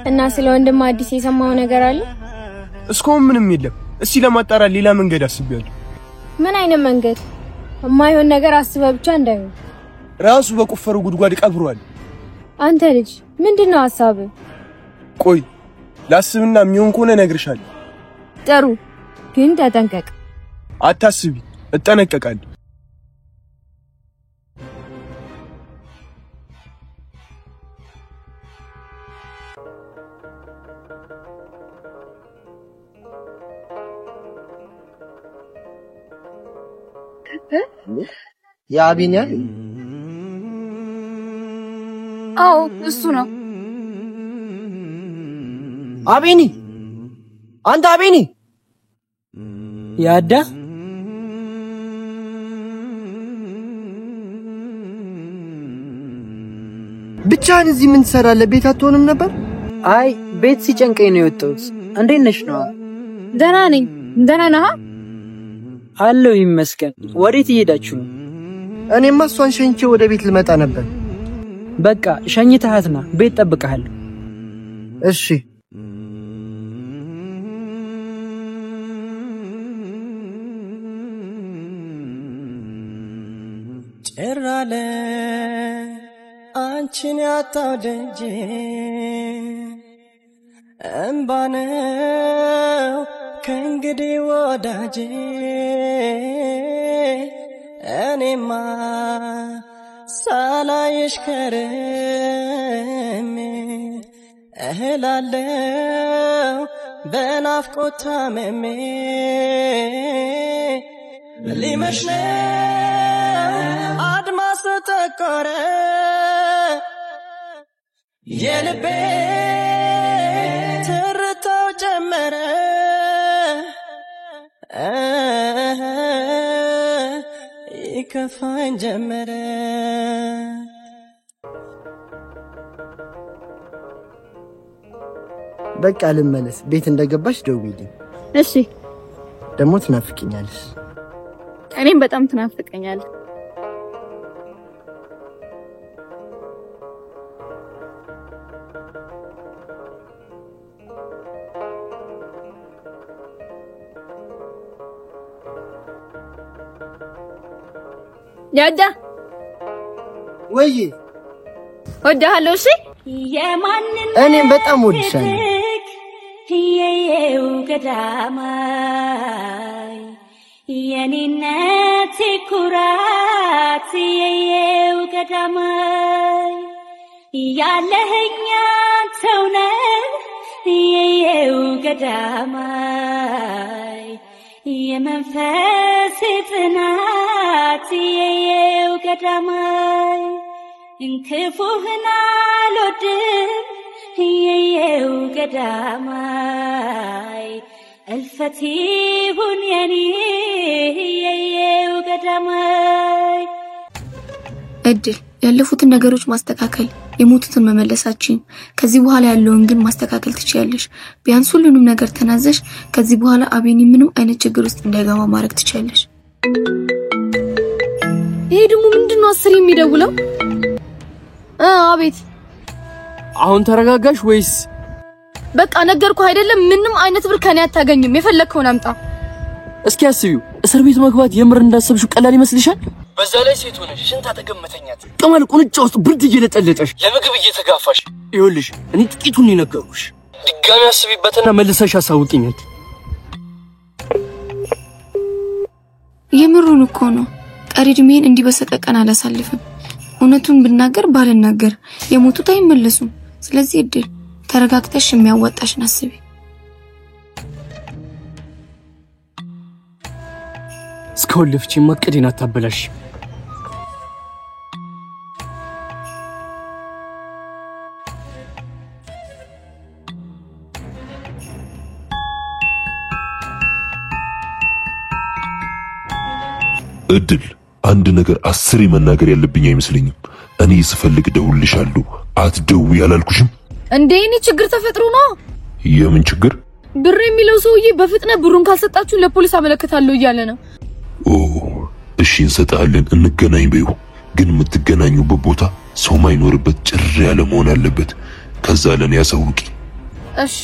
እና ስለ ወንድም አዲስ የሰማው ነገር አለ? እስካሁን ምንም የለም። እስቲ ለማጣራት ሌላ መንገድ አስቤያለሁ። ምን አይነት መንገድ? የማይሆን ነገር አስበህ ብቻ እንዳይሆን። ራሱ በቆፈሩ ጉድጓድ ቀብሯል። አንተ ልጅ ምንድነው ሐሳብህ? ቆይ ላስብና የሚሆን ከሆነ እነግርሻለሁ። ጥሩ፣ ግን ተጠንቀቅ። አታስቢ፣ እጠነቀቃለሁ። ያቢኛ አው እሱ ነው። አቢኒ አንተ አቢኒ ያዳ ብቻህን እዚህ ምን ትሰራለህ? ቤት አትሆንም ነበር? አይ ቤት ሲጨንቀኝ ነው የወጣሁት። እንዴት ነሽ ነው? ደህና ነኝ። ደህና ነህ? አለው ይመስገን። ወዴት እየሄዳችሁ ነው? እኔማ እሷን ሸኝቼ ወደ ቤት ልመጣ ነበር። በቃ ሸኝተሃትና ቤት ጠብቀሃለሁ። እሺ። ጭራለ አንቺን ያጣው ደጄ እምባነው ከእንግዲህ ወዳጄ እኔማ ሳላይሽ ከርሜ እህላለው በናፍቆት ታምሜ ሊመሽ ነው አድማስ ተቆረ የልቤ ትርታው ጀመረ ይከፋኝ ጀመረ። በቃ ልመለስ። ቤት እንደገባሽ ደውዪልኝ። እሺ። ደግሞ ትናፍቂኛለሽ። እኔም በጣም ትናፍቀኛለህ። ያዳ ወይ ወዳሃለሁ። እሺ የማንን እኔም በጣም ወድሻለሁ። የየው ገዳማይ የኔነት ኩራት የየው ገዳማይ ያለህኛ ተውነ የየው ገዳማይ የመንፈስ ጽናት የየው ገዳማይ እንክፉህና አልወድም የየው ገዳማይ እልፈት ይሁን የኔ የየው ገዳማይ። እድል ያለፉትን ነገሮች ማስተካከል የሞቱትን መመለሳችን ከዚህ በኋላ ያለውን ግን ማስተካከል ትችያለሽ። ቢያንስ ሁሉንም ነገር ተናዘሽ ከዚህ በኋላ አቤኒ ምንም አይነት ችግር ውስጥ እንዳይገባ ማድረግ ትችያለሽ። ይሄ ደግሞ ምንድነው አስር የሚደውለው? አቤት። አሁን ተረጋጋሽ ወይስ? በቃ ነገርኩ አይደለም። ምንም አይነት ብር ከኔ አታገኝም። የፈለከውን አምጣ። እስኪ አስቢው፣ እስር ቤት መግባት የምር እንዳሰብሽው ቀላል ይመስልሻል? በዛ ላይ ሴት ሆነሽ ሽንታ ተገመተኛት ቅማል ቁንጫ ውስጥ ብርድ እየለጠለጠሽ ለምግብ እየተጋፋሽ። ይኸውልሽ እኔ ጥቂቱን ይነገሩሽ። ድጋሚ አስቢበትና መልሰሽ አሳውቂኛት። የምሩን እኮ ነው። ቀሪ እድሜን እንዲህ በሰቀቀን አላሳልፍም። እውነቱን ብናገር ባልናገር የሞቱት አይመለሱም። ስለዚህ እድል ተረጋግተሽ የሚያዋጣሽን አስቢ። እስካሁን ለፍቼ ማቀዴን አታበላሽ። እድል አንድ ነገር አስሬ መናገር ያለብኝ አይመስለኝም። እኔ ስፈልግ ደውልልሻለሁ አትደውይ አላልኩሽም እንዴ? እኔ ችግር ተፈጥሮ ነው። የምን ችግር? ብር የሚለው ሰውዬ በፍጥነት ብሩን ካልሰጣችሁ ለፖሊስ አመለክታለሁ እያለ ነው። ኦ እሺ እንሰጣለን እንገናኝ በይው ግን የምትገናኙበት ቦታ ሰው ማይኖርበት ጭር ያለ መሆን አለበት ከዛ ለኔ ያሳውቂ እሺ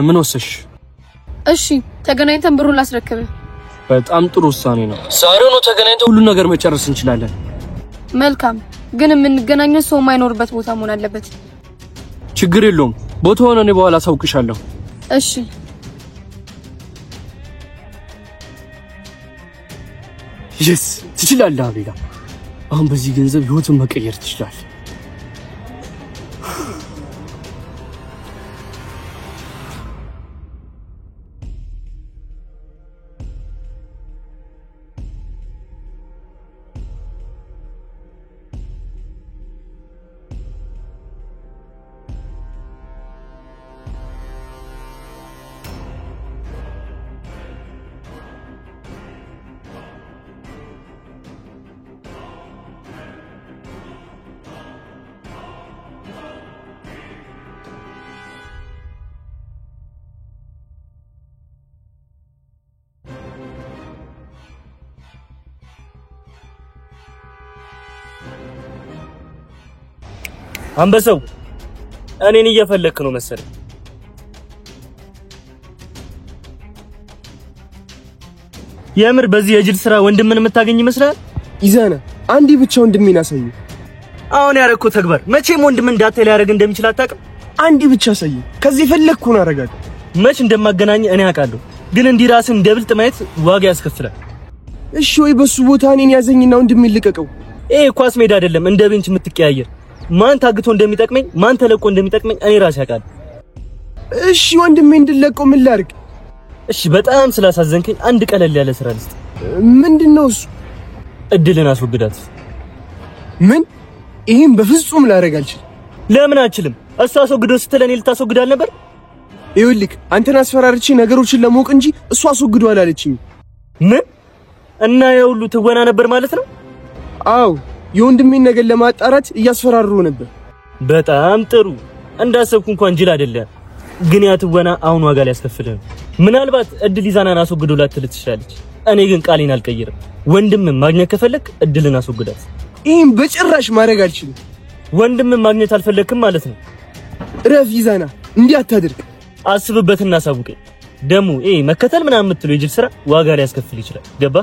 ምን ወሰሽ እሺ ተገናኝተን ብሩን ላስረክብ በጣም ጥሩ ውሳኔ ነው ዛሬው ነው ተገናኝተን ሁሉ ነገር መጨረስ እንችላለን መልካም ግን የምንገናኘው ሰው ማይኖርበት ቦታ መሆን አለበት ችግር የለውም ቦታውን እኔ በኋላ አሳውቅሻለሁ እሺ yes ትችላለህ አቤላ አሁን በዚህ ገንዘብ ህይወትን መቀየር ትችላለህ አንበሳው እኔን እየፈለክ ነው መሰለኝ የምር በዚህ የጅል ስራ ወንድምን የምታገኝ ይመስላል ኢዛና አንዴ ብቻ ወንድሜን አሳይ አሁን ያረኩ ተግባር መቼም ወንድም እንዳትል ያረግ እንደሚችል አታውቅም አንዴ ብቻ አሳይ ከዚህ ፈለግኩን አረጋለሁ መች እንደማገናኝ እኔ አውቃለሁ ግን እንዲህ ራስን እንደብልጥ ማየት ዋጋ ያስከፍላል እሺ ወይ በሱ ቦታ እኔን ያዘኝና ወንድሜን ልቀቀው ኳስ ሜዳ አይደለም እንደ ቤንች የምትቀያየር ማን ታግቶ እንደሚጠቅመኝ ማን ተለቆ እንደሚጠቅመኝ እኔ ራሴ አውቃለሁ እሺ ወንድሜን እንድለቀው ምን ላድርግ እሺ በጣም ስላሳዘንከኝ አንድ ቀለል ያለ ስራ ልስጥ ምንድነው እሱ እድልን አስወግዳት ምን ይሄን በፍጹም ላደርግ አልችልም ለምን አልችልም እሱ አስወግዶ ስትለኔ ልታስወግዳል ነበር ይኸውልህ አንተን አስፈራርቼ ነገሮችን ለሞቅ እንጂ እሱ አስወግዶ አላለችኝ ምን እና የሁሉ ትወና ነበር ማለት ነው አው የወንድሜን ነገር ለማጣራት እያስፈራሩ ነበር በጣም ጥሩ እንዳሰብኩ እንኳን ጅል አይደለም ግን ያ ትወና አሁን ዋጋ ሊያስከፍልህ ምናልባት እድል ይዛናን አስወግዶ ላትል ትችላለች እኔ ግን ቃሌን አልቀይርም ወንድምን ማግኘት ከፈለክ እድልን አስወግዳት ይሄን በጭራሽ ማድረግ አልችልም ወንድምን ማግኘት አልፈለክም ማለት ነው ረፍ ይዛና እንዲህ አታድርግ አስብበትና አሳውቀኝ ደሙ መከተል ምናምን የምትለው የጅል ስራ ዋጋ ሊያስከፍል ይችላል ገባ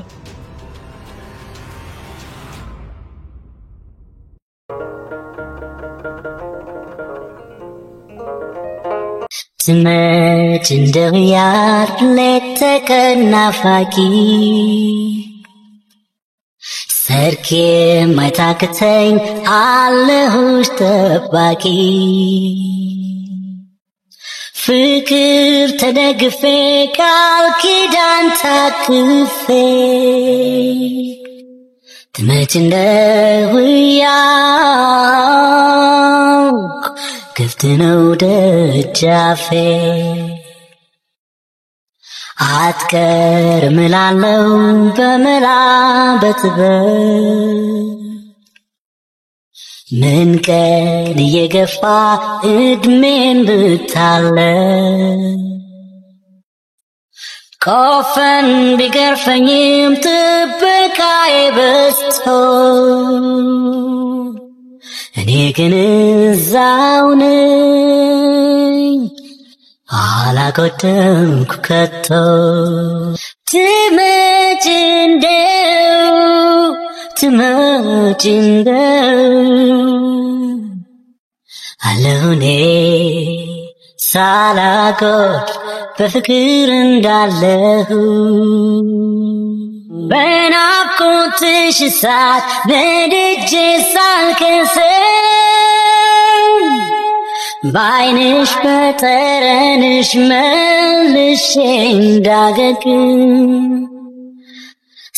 ትመጭ እንደው ያር ለተከናፋቂ ሰርኬ ማይታክተኝ አለሁሽ ጠባቂ ፍቅር ተደግፌ ቃል ኪዳን ታቅፌ ትመጭ እንደው ያር ክፍት ነው ደጃፌ አትቀርም እላለሁ በመላ በጥበብ ምን ቀን እየገፋ እድሜን ብታለ ቆፈን ቢገርፈኝም ጥበቃዬ በዝቶ እኔ ግን እዛው ነኝ አላጎደልኩ ከቶ ትመጭ እንደው አለሁ እኔ ሳላጎድ በፍቅር እንዳለሁ በናፍቆትሽ እሳት ነድጄ ሳልከስል በዓይንሽ በጠረንሽ መልሼ እንዳገግም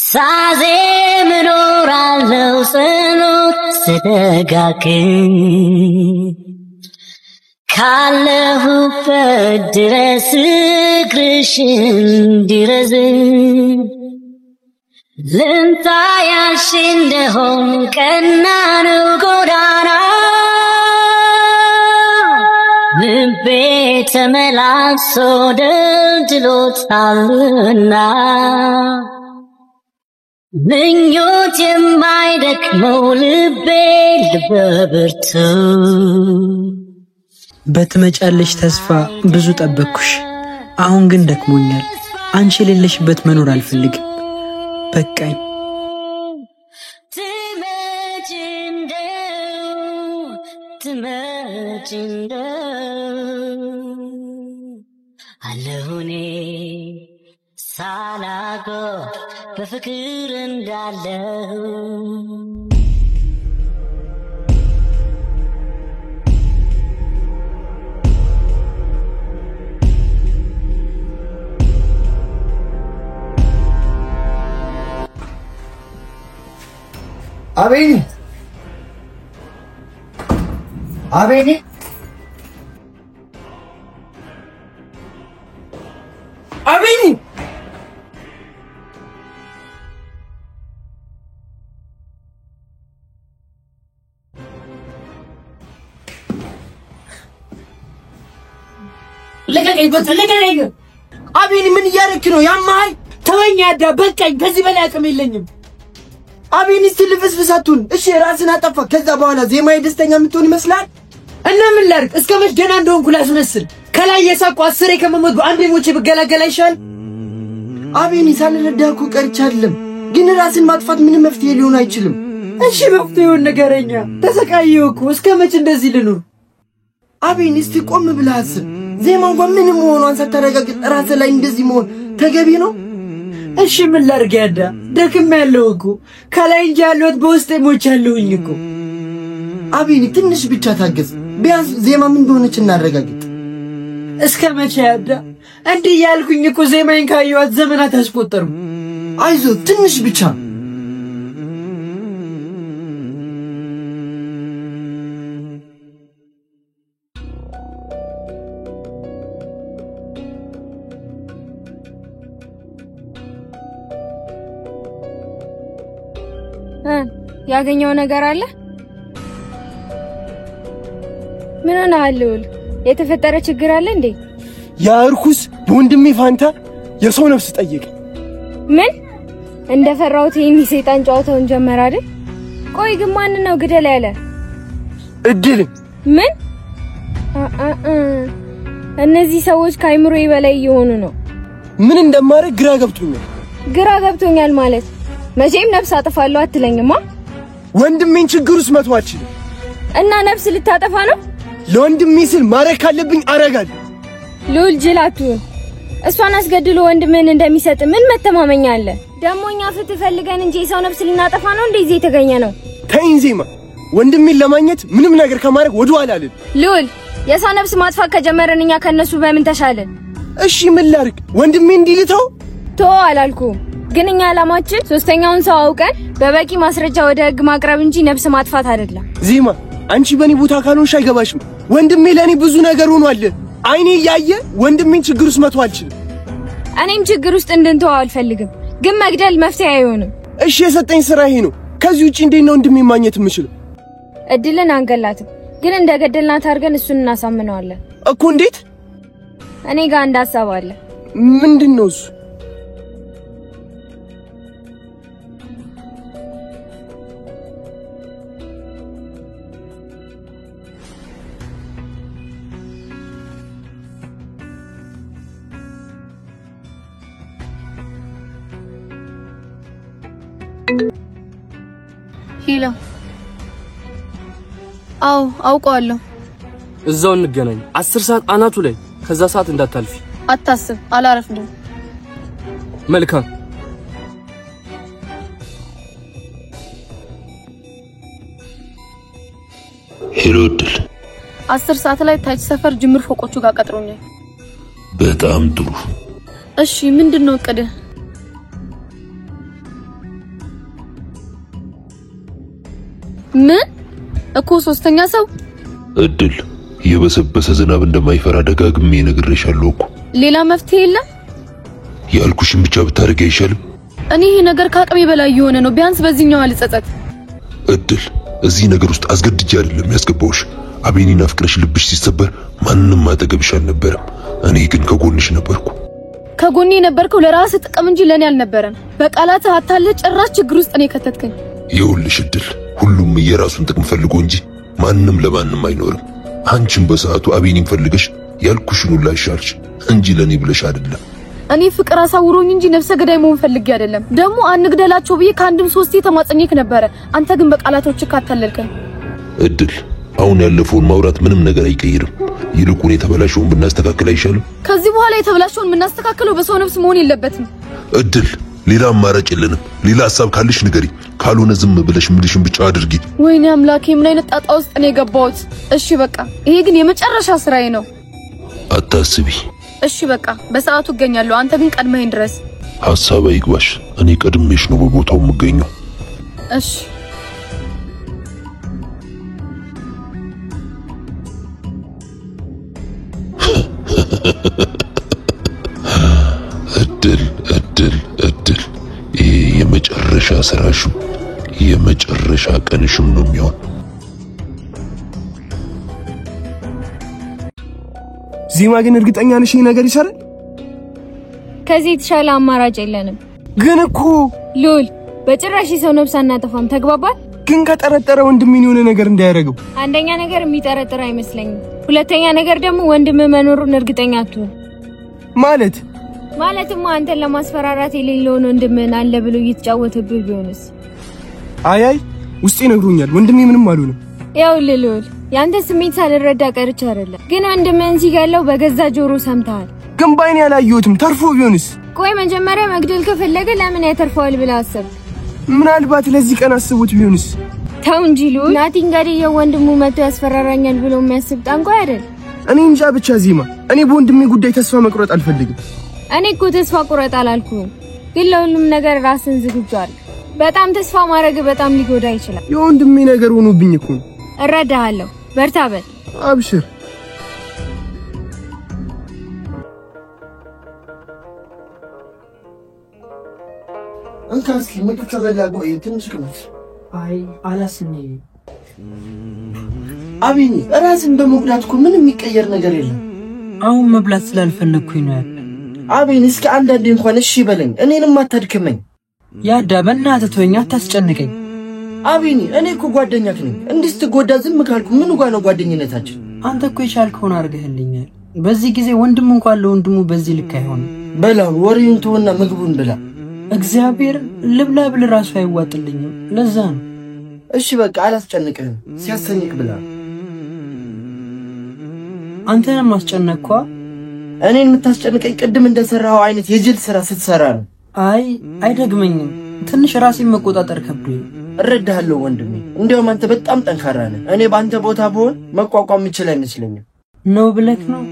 ሳዜም እኖራለሁ ጸሎት ስደጋግም ካለሁበት ድረስ እግርሽ እንዲረዝም ልንታ ያልሽ እንደሆን ቀና ነው ጎዳና ልቤ ተመላሶ ደልድሎታልና ምኞት የማይደክመው ልቤ ልበብርቱ በትመጫለሽ ተስፋ ብዙ ጠበቅኩሽ አሁን ግን ደክሞኛል አንቺ የሌለሽበት መኖር አልፈልግም በቃኝ አለሁኔ ሳላጎ በፍቅር እንዳለው አቤኒ አቤኒ አቤኒ ለቀቀኝ ለቀቀኝ አቤኒ ምን እያደረክ ነው ያማል ተወኝ ያዳ በቃኝ ከዚህ በላይ አቅም የለኝም አቤኒ ልፍስፍሳቱን እሺ ራስን አጠፋ ከዛ በኋላ ዜማዬ ደስተኛ የምትሆን ይመስላል እና ምን ላድርግ እስከመች ደህና እንደሆንኩ ላስመስል ከላይ የሳቁ 10 ከመሞት በአንዴ ሞቼ ብገላገል አይሻል አቤኒ ሳልረዳህ እኮ ቀርቼ አይደለም ግን ራስን ማጥፋት ምንም መፍትሄ ሊሆን አይችልም እሺ መፍትሄውን ንገረኛ ተሰቃየሁ እኮ እስከመች እንደዚህ ልኑር አቤኒ እስቲ ቆም ብለህ አስብ ዜማው እንኳን ምንም መሆኗን ሳታረጋግጥ ራስ ላይ እንደዚህ መሆን ተገቢ ነው እሺ ምን ላድርግ ያዳ ደክሜያለሁ እኮ ከላይ እንጂ ያለሁት በውስጤ ሞቻለሁኝ እኮ አቤኒ ትንሽ ብቻ ታገዝ ቢያንስ ዜማ ምን እንደሆነች እናረጋግጥ እስከመቼ ያዳ እንዲህ ያልኩኝ እኮ ዜማዬን ካየኋት ዘመናት አስቆጠሩ አይዞህ ትንሽ ብቻ ያገኘው ነገር አለ ምን አናልውል የተፈጠረ ችግር አለ እንዴ ያ እርኩስ በወንድሜ ፋንታ የሰው ነፍስ ጠየቀ ምን እንደፈራሁት ይሄን ሰይጣን ጨዋታውን ጀመረ አይደል ቆይ ግን ማን ነው ግደል ያለ እድል ምን እነዚህ ሰዎች ካይምሮዬ በላይ እየሆኑ ነው ምን እንደማረግ ግራ ገብቶኛል ማለት መቼም ነፍስ አጠፋለሁ አትለኝማ ወንድሜን ችግሩስ መቷችን እና ነፍስ ልታጠፋ ነው ለወንድሜ ስል ማረክ ካለብኝ አረጋለሁ ሉል ጅላቱ እሷን አስገድሎ ወንድምን እንደሚሰጥ ምን መተማመኛ አለ ደሞኛ ፍትህ ፈልገን እንጂ ሰው ነፍስ ልናጠፋ ነው እንደዚህ የተገኘ ነው ተይኝ ዜማ ወንድሜን ለማግኘት ምንም ነገር ከማረግ ወደኋላ አልል ሉል የሰው ነፍስ ማጥፋት ከጀመረንኛ ከነሱ በምን ተሻለን እሺ ምን ላድርግ ወንድሜ እንዲልተው ቶ አላልኩም ግን እኛ ዓላማችን ሶስተኛውን ሰው አውቀን በበቂ ማስረጃ ወደ ህግ ማቅረብ እንጂ ነፍስ ማጥፋት አይደለም ዜማ አንቺ በኔ ቦታ ካልሆንሽ አይገባሽም ወንድሜ ለኔ ብዙ ነገር ሆኗል አይኔ ያየ ወንድሜን ችግር ውስጥ መተው አልችልም እኔም ችግር ውስጥ እንድንተው አልፈልግም ግን መግደል መፍትሄ አይሆንም እሺ የሰጠኝ ስራ ይሄ ነው ከዚህ ውጪ እንዴት ነው ወንድሜን ማግኘት የምችለው እድልን አንገላትም ግን እንደገደልናት አድርገን እሱን እናሳምነዋለን እኮ እንዴት እኔ ጋር እንዳሳብ አለ ምንድነው እሱ ሄሎ አው አውቀዋለሁ እዛው እንገናኝ 10 ሰዓት አናቱ ላይ ከዛ ሰዓት እንዳታልፊ አታስብ አላረፍኩም መልካም ሄሎ እድል 10 ሰዓት ላይ ታች ሰፈር ጅምር ፎቆቹ ጋር ቀጥሮኛል በጣም ጥሩ እሺ ምንድነው እቅድህ ምን እኮ ሶስተኛ ሰው እድል የበሰበሰ ዝናብ እንደማይፈራ ደጋግሜ ነግሬሻለሁ እኮ ሌላ መፍትሄ የለም ያልኩሽን ብቻ ብታደርጊ አይሻልም እኔ ይሄ ነገር ካቅሜ በላይ የሆነ ነው። ቢያንስ በዚህኛው አልጸጸት። እድል እዚህ ነገር ውስጥ አስገድጄ አይደለም ያስገባውሽ። አቤኒን አፍቅረሽ ልብሽ ሲሰበር ማንንም አጠገብሽ አልነበረም። እኔ ግን ከጎንሽ ነበርኩ። ከጎኔ ነበርከው ለራስ ጥቅም እንጂ ለኔ አልነበረም። በቃላት አታለ ጭራሽ ችግር ውስጥ እኔ ከተትከኝ። ይኸውልሽ እድል ሁሉም የራሱን ጥቅም ፈልጎ እንጂ ማንንም ለማንንም አይኖርም። አንቺም በሰዓቱ አቤኒን ፈልገሽ ያልኩሽን ሁሉ አይሻልሽ እንጂ ለኔ ብለሽ አይደለም። እኔ ፍቅር አሳውሮኝ እንጂ ነፍሰ ገዳይ መሆን ፈልጌ አይደለም። ደግሞ አንግደላቸው ብዬ ከአንድም ሶስቴ ተማጸኘክ ነበር። አንተ ግን በቃላቶች ካታለልከኝ። እድል አሁን ያለፈውን ማውራት ምንም ነገር አይቀይርም። ይልቁን የተበላሸውን ብናስተካክል አይሻልም? ከዚህ በኋላ የተበላሸውን የምናስተካክለው በሰው ነፍስ መሆን የለበትም። እድል ሌላ አማራጭ የለንም። ሌላ ሐሳብ ካለሽ ንገሪ፣ ካልሆነ ዝም ብለሽ ምልሽን ብቻ አድርጊ። ወይኔ አምላኬ ምን አይነት ጣጣ ውስጥ ነው የገባሁት? እሺ በቃ ይሄ ግን የመጨረሻ ስራዬ ነው። አታስቢ። እሺ በቃ በሰዓቱ እገኛለሁ። አንተ ግን ቀድመኝ ድረስ። ሐሳብ አይግባሽ። እኔ ቀድሜሽ ነው በቦታው የምገኘው። እሺ እድል ይሄ የመጨረሻ ስራሽ የመጨረሻ ቀንሽም ነው የሚሆን። ዚማ ግን እርግጠኛ ነሽ ይሄ ነገር ይሰራል? ከዚህ የተሻለ አማራጭ የለንም። ግን እኮ ሉል በጭራሽ ሰው ነፍስ አናጠፋም። ተግባባል? ግን ከጠረጠረ ወንድሜን የሆነ ነገር እንዳያደርገው። አንደኛ ነገር የሚጠረጥር አይመስለኝም። ሁለተኛ ነገር ደግሞ ወንድም መኖሩን እርግጠኛ አትሁን። ማለትማ አንተን ለማስፈራራት የሌለውን ወንድምን አለ ብሎ እየተጫወተብህ ቢሆንስ? አይ ውስጤ ነግሮኛል። ወንድሜ ምንም አልሆነም። ያው ሉል ያንተ ስሜት ሳልረዳ ቀርቼ አይደለም። ግን ወንድምን ሲገለው በገዛ ጆሮ ሰምተሃል። ግን ባይኔ ያላየሁትም። ተርፎ ቢሆንስ? ቆይ መጀመሪያ መግደል ከፈለገ ለምን ያተርፈዋል ብለህ አሰብ? ምናልባት ለዚህ ቀን አስቡት ቢሆንስ? ተው እንጂ ሉል። ናቲን ጋር ወንድሙ መጥቶ ያስፈራራኛል ብሎ የሚያስብ ጠንቋይ አይደል? እኔ እንጃ ብቻ ዚማ፣ እኔ በወንድሜ ጉዳይ ተስፋ መቁረጥ አልፈልግም። እኔ እኮ ተስፋ ቁረጥ አላልኩም፣ ግን ለሁሉም ነገር ራስን ዝግጁ አድርግ። በጣም ተስፋ ማድረግ በጣም ሊጎዳ ይችላል። የወንድሜ ነገር ሆኖብኝ እኮ ነው። እረዳሃለሁ። በርታ በል። አብሽር። እንካስኪ ምግብ ተበላጎ ትንሽ ቅመስ። አይ አላስኒ አቢኒ ራስን በመጉዳት እኮ ምንም የሚቀየር ነገር የለም። አሁን መብላት ስላልፈለኩኝ ነው። አቢኒ እስኪ አንዳንዴ እንኳን እሺ በለኝ፣ እኔንም አታድክመኝ። ያዳ በእናትህ ተወኝ፣ አታስጨንቀኝ። አቢኒ እኔ እኮ ጓደኛክ ነኝ። እንድትጎዳ ዝም ካልኩ ምን ጋር ነው ጓደኝነታችን? አንተ እኮ የቻልከውን አድርገህልኛል። በዚህ ጊዜ ወንድም እንኳን ለወንድሙ በዚህ ልክ አይሆንም። በላው ወሬውን ተወና ምግቡን ብላ። እግዚአብሔር ልብላ ብል ራሱ አይዋጥልኝም። ለዛ ነው። እሺ በቃ አላስጨንቅህም። ሲያሰኝክ ብላ። አንተንም አስጨነቅኳ? እኔን የምታስጨንቀኝ ቅድም እንደሰራው አይነት የጅል ስራ ስትሰራ ነው። አይ አይደግመኝም። ትንሽ ራሴን መቆጣጠር ከብዶኝ። እረዳሃለሁ ወንድሜ። እንዲያውም አንተ በጣም ጠንካራ ነህ። እኔ በአንተ ቦታ ብሆን መቋቋም የምችል አይመስለኝም። ነው ብለክ ነው?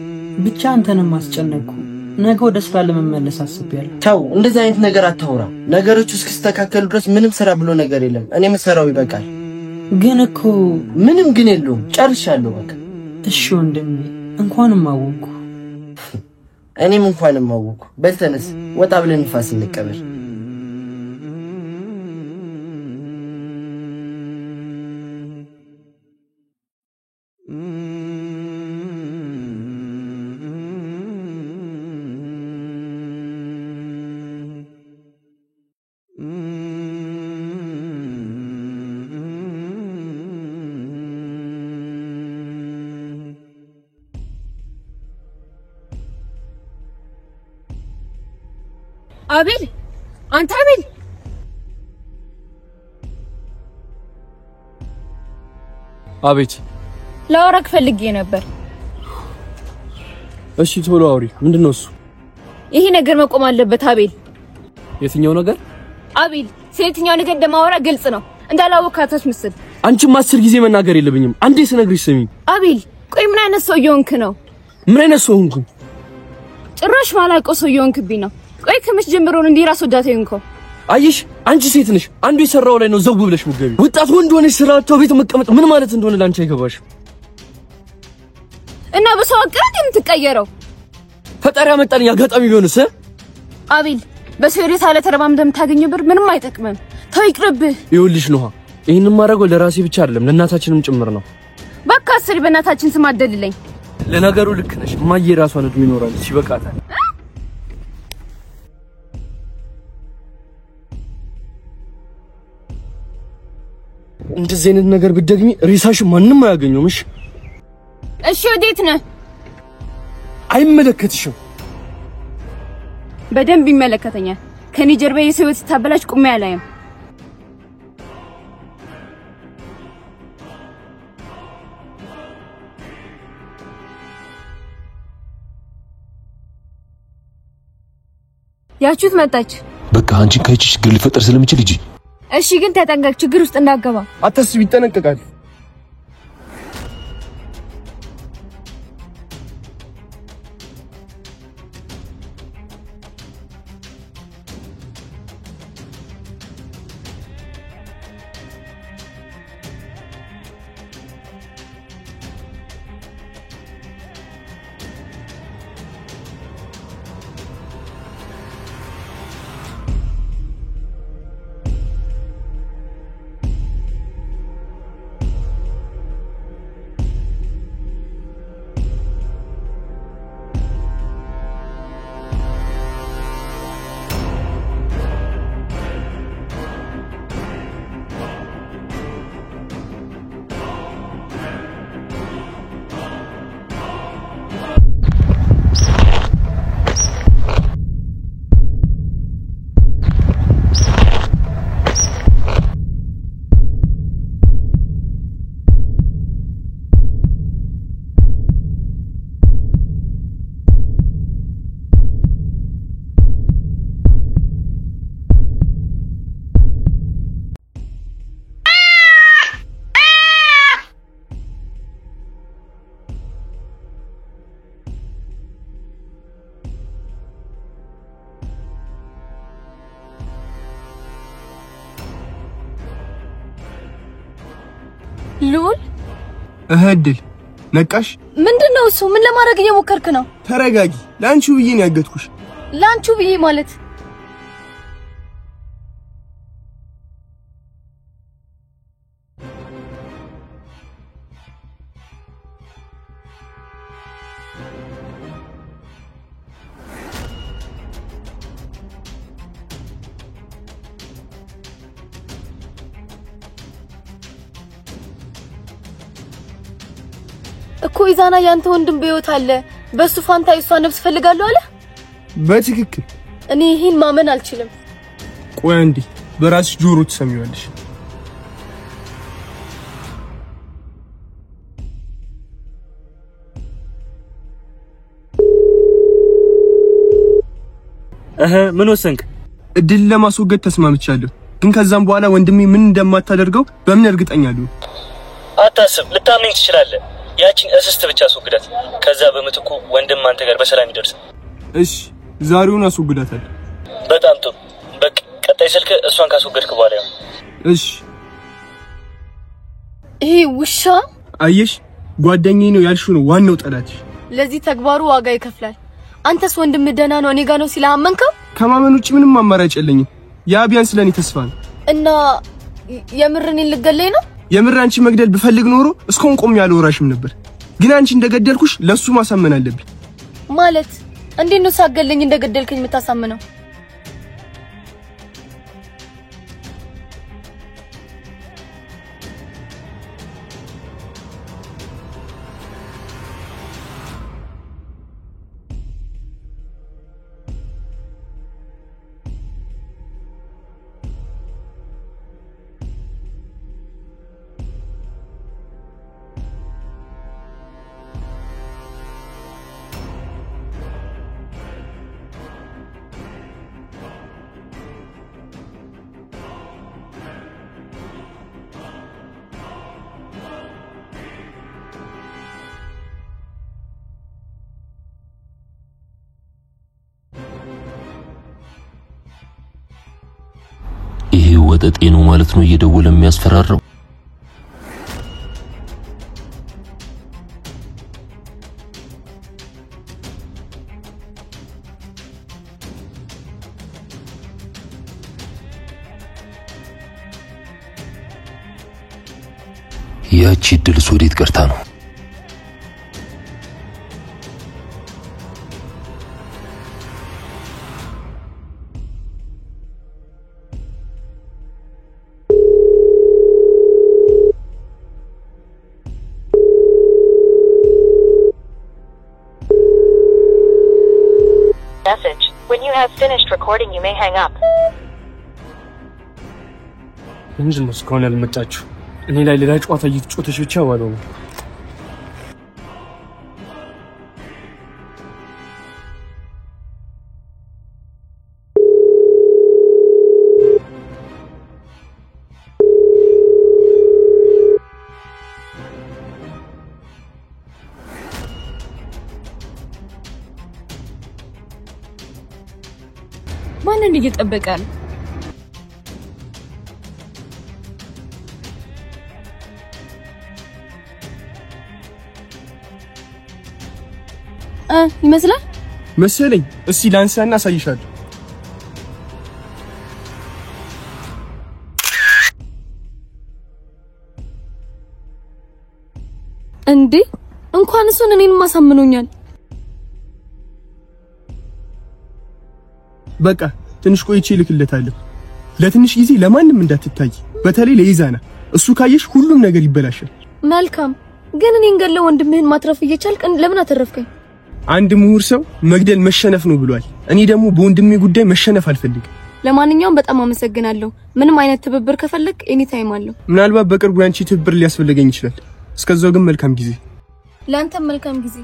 ብቻ አንተንም አስጨነቅኩ። ነገ ወደ ስራ ለመመለስ አስቤያለሁ። ተው እንደዚህ አይነት ነገር አታውራ። ነገሮች እስኪስተካከሉ ድረስ ምንም ስራ ብሎ ነገር የለም። እኔ መሰራው ይበቃል። ግን እኮ ምንም ግን የለውም። ጨርሻለሁ በቃ። እሺ ወንድሜ፣ እንኳንም አወኩ። እኔም እንኳንም አወኩ። በል ተነስ፣ ወጣ ብለን ንፋስ እንቀበል። አቤል፣ አንተ አቤል፣ አቤት። ላወራክ ፈልጌ ነበር። እሺ ቶሎ አውሪ። ምንድነው እሱ? ይሄ ነገር መቆም አለበት አቤል። የትኛው ነገር? አቤል፣ ስለየትኛው ነገር እንደማወራ ግልጽ ነው። እንዳላወካታች ምስል። አንቺም 10 ጊዜ መናገር የለብኝም። አንዴ ስነግርሽ ስሚ። አቤል፣ ቆይ ምን አይነት ሰው እየሆንክ ነው? ምን አይነት ሰው ሆንኩኝ? ጭራሽ ማላውቀው ሰው እየሆንክብኝ ነው። ቆይ ከመች ጀምሮ ነው እንዲህ ራስ ወዳት የሆንከው? አይሽ አንቺ ሴት ነሽ። አንዱ የሰራው ላይ ነው ዘው ብለሽ ምገቢ። ወጣት ወንድ ሆነሽ ስራቸው ቤት መቀመጥ ምን ማለት እንደሆነ ላንቺ አይገባሽም። እና በሰው አቀራረብ የምትቀየረው ፈጣሪ ያመጣልኝ አጋጣሚ ቢሆንስ? አቤል በሰውሬት አለ ተረባምደም ታገኘው ብር ምንም አይጠቅምም። ተው ይቅርብህ። ይኸውልሽ ነው ይሄንን ማድረገው ለራሴ ብቻ አይደለም ለእናታችንም ጭምር ነው። በቃ አስሪ በእናታችን ስም አደልልኝ። ለነገሩ ልክ ነሽ። እማዬ ራሷን እድሜ ይኖራል ይበቃታል። እንደዚህ አይነት ነገር ብትደግሚ ሪሳሽ ማንንም አያገኘውም። እሺ ወዴት ነህ? አይመለከትሽም። በደንብ ይመለከተኛል። ከኔ ጀርባ የሰው ሕይወት ታበላሽ ቁሜ አላየም። ያቹት መጣች። በቃ አንቺን ካይቺ ችግር ሊፈጠር ስለሚችል ሂጂ። እሺ ግን ተጠንቀቅ፣ ችግር ውስጥ እንዳገባ። አታስቢ፣ ይጠነቀቃል። ሉል እህድል ነቃሽ? ምንድነው እሱ? ምን ለማድረግ እየሞከርክ ነው? ተረጋጊ። ላንቺው ብዬ ነው ያገትኩሽ። ላንቺው ብዬ ማለት እኮ ኢዛና ያንተ ወንድም በህይወት አለ። በሱ ፋንታ እሷ ነፍስ ፈልጋለሁ አለ። በትክክል እኔ ይሄን ማመን አልችልም። ቆይ አንዴ በራስሽ ጆሮ ትሰሚዋለሽ። ምን ወሰንክ? እድል ለማስወገድ ተስማምቻለሁ። ግን ከዛም በኋላ ወንድሜ ምን እንደማታደርገው በምን እርግጠኛ ነኝ? አታስብ፣ ልታመኝ ትችላለህ። ያቺን እስስት ብቻ አስወግዳት። ከዛ በመጥኩ ወንድም አንተ ጋር በሰላም ይደርስ። እሺ ዛሬውን አስወግዳታለሁ። በጣም ጥሩ። በቃ ቀጣይ ስልክ እሷን ካስወገድክ በኋላ ነው። እሺ ይሄ ውሻ አየሽ፣ ጓደኛዬ ነው ያልሽው ነው ዋናው ጠላትሽ። ለዚህ ተግባሩ ዋጋ ይከፍላል። አንተስ ወንድም ደህና ነው እኔ ጋር ነው ሲል አመንከው? ከማመን ውጪ ምንም አማራጭ የለኝም። ያ ቢያንስ ለኔ ተስፋ ነው። እና የምርኔን ልገለኝ ነው? የምር አንቺ መግደል ብፈልግ ኖሮ እስካሁን ቆም ያልወራሽም ነበር። ግን አንቺ እንደገደልኩሽ ለሱ ማሳመን አለብኝ። ማለት እንዴት ነው ሳገለኝ እንደገደልከኝ የምታሳምነው? ይሄ ወጠጤ ነው ማለት ነው እየደወለ የሚያስፈራራው። ያቺ ድልስ ወዴት ቀርታ ነው? Message. When you have finished recording, you may hang up. ምንድን ነው እስካሁን ያልመጣችሁ? እኔ ላይ ሌላ ጨዋታ እየተጫወተሽ ብቻ ዋለው ነው። ማንን እየጠበቀ ነው? ይመስላል መሰለኝ። እስቲ ላንሳና አሳይሻለሁ። እንዴ እንኳን እሱን እኔን ማሳምኖኛል። በቃ ትንሽ ቆይቼ ልክለታለሁ። ለትንሽ ጊዜ ለማንም እንዳትታይ፣ በተለይ ለይዛና። እሱ ካየሽ ሁሉም ነገር ይበላሻል። መልካም። ግን እኔን ገለው ወንድምህን ማትረፍ እየቻልክ ለምን አተረፍከኝ? አንድ ምሁር ሰው መግደል መሸነፍ ነው ብሏል። እኔ ደግሞ በወንድሜ ጉዳይ መሸነፍ አልፈልግም። ለማንኛውም በጣም አመሰግናለሁ። ምንም አይነት ትብብር ከፈለክ ኤኒ ታይም አለው። ምናልባት በቅርቡ ያንቺ ትብብር ሊያስፈልገኝ ይችላል። እስከዛው ግን መልካም ጊዜ። ላንተም መልካም ጊዜ።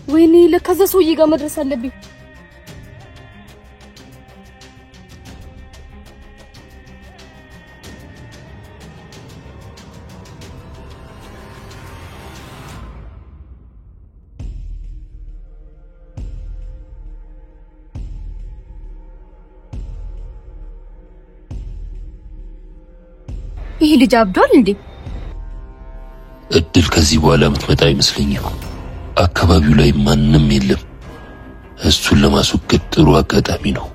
ወይኔ ለካዛ ሰውዬ ጋር መድረስ አለብኝ። ይሄ ልጅ አብዷል እንዴ? እድል ከዚህ በኋላ የምትመጣ አይመስለኝም። አካባቢው ላይ ማንም የለም። እሱን ለማስወገድ ጥሩ አጋጣሚ ነው።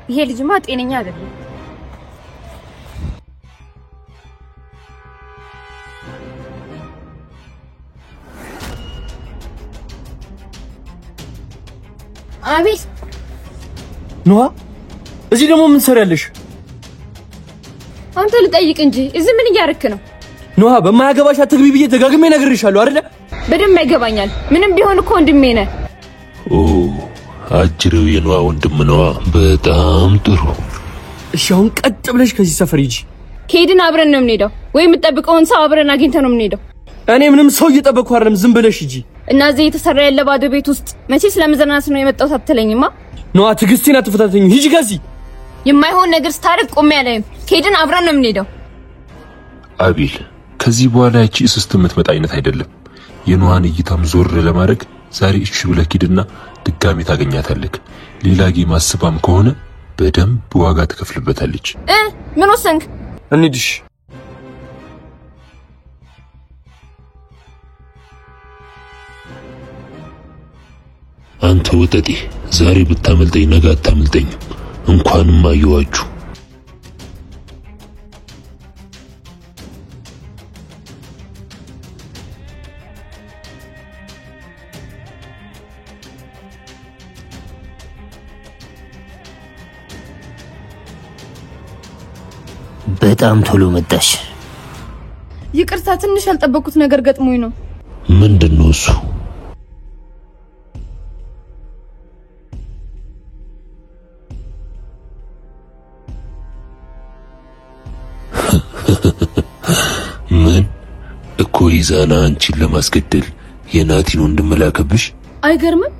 ይሄ ልጅማ ጤነኛ አይደለም። አቤት ኖአ፣ እዚህ ደግሞ ምን ሰሪያለሽ? አንተ ልጠይቅ እንጂ እዚህ ምን እያረክ ነው? ኖአ፣ በማያገባሽ አትግቢ ብዬ ደጋግሜ ነግሬሻለሁ አይደለ? በደንብ ያገባኛል። ምንም ቢሆን እኮ ወንድሜ ነህ። ኦ አጅሬው የኖአ ወንድም ነዋ። በጣም ጥሩ። እሺ አሁን ቀጥ ብለሽ ከዚህ ሰፈር ሂጂ። ከሄድን አብረን ነው የምንሄደው፣ ወይ የምትጠብቀውን ሰው አብረን አግኝተን ነው የምንሄደው። እኔ ምንም ሰው እየጠበቅኩ አይደለም፣ ዝም ብለሽ ሂጂ። እና እዚህ የተሰራ ያለ ባዶ ቤት ውስጥ መቼ ስለመዘናናት ነው የመጣሁት አትለኝማ? ኖአ፣ ትዕግስቴን አትፈታተኝ። ሂጂ ከዚህ። የማይሆን ነገር ስታረግ ቆሜ አላይም። ከሄድን አብረን ነው የምንሄደው። አቤል፣ ከዚህ በኋላ ያቺ እስስት የምትመጣ አይነት አይደለም። የኖአን እይታም ዞር ለማድረግ ዛሬ እሺ ብለህ ሂድና ድጋሚ ታገኛታለህ። ሌላ ጌም አስባም ከሆነ በደንብ ዋጋ ትከፍልበታለች። ምን ወሰንክ? እንሂድሽ። አንተ ወጠጤ፣ ዛሬ ብታመልጠኝ ነገ አታመልጠኝም። እንኳንም አየዋችሁ። በጣም ቶሎ መጣሽ። ይቅርታ፣ ትንሽ ያልጠበቁት ነገር ገጥሞኝ ነው። ምንድነው እሱ? ምን እኮ ይዛና አንቺን ለማስገደል የናቲን ወንድም ላከብሽ? አይገርምም?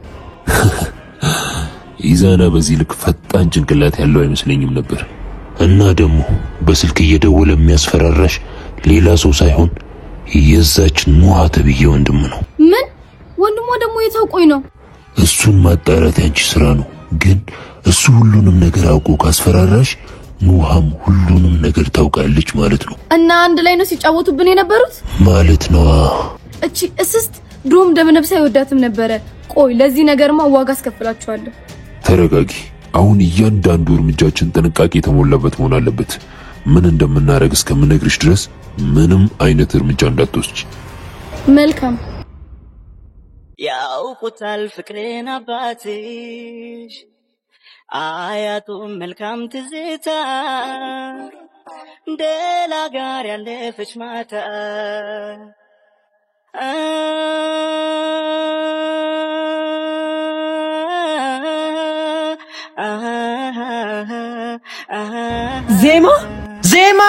ይዛና በዚህ ልክ ፈጣን ጭንቅላት ያለው አይመስለኝም ነበር። እና ደግሞ በስልክ እየደወለ የሚያስፈራራሽ ሌላ ሰው ሳይሆን የዛች ኖአ ተብዬ ወንድም ነው። ምን? ወንድሟ ደግሞ የታውቆኝ ነው? እሱን ማጣራት ያንቺ ስራ ነው። ግን እሱ ሁሉንም ነገር አውቆ ካስፈራራሽ ኑሃም ሁሉንም ነገር ታውቃለች ማለት ነው። እና አንድ ላይ ነው ሲጫወቱብን የነበሩት ማለት ነው። እቺ እስስት ድሮም ደመነፍስ አይወዳትም ነበረ። ቆይ ለዚህ ነገርማ ዋጋ አስከፍላችኋለሁ። ተረጋጊ። አሁን እያንዳንዱ እርምጃችን ጥንቃቄ የተሞላበት መሆን አለበት። ምን እንደምናደርግ እስከምነግርሽ ድረስ ምንም አይነት እርምጃ እንዳትወስጂ። መልካም። ያውቁታል ፍቅሬን አባትሽ አያቱ መልካም ትዝታ ደላ ጋር ያለፈች ማታ ዜማ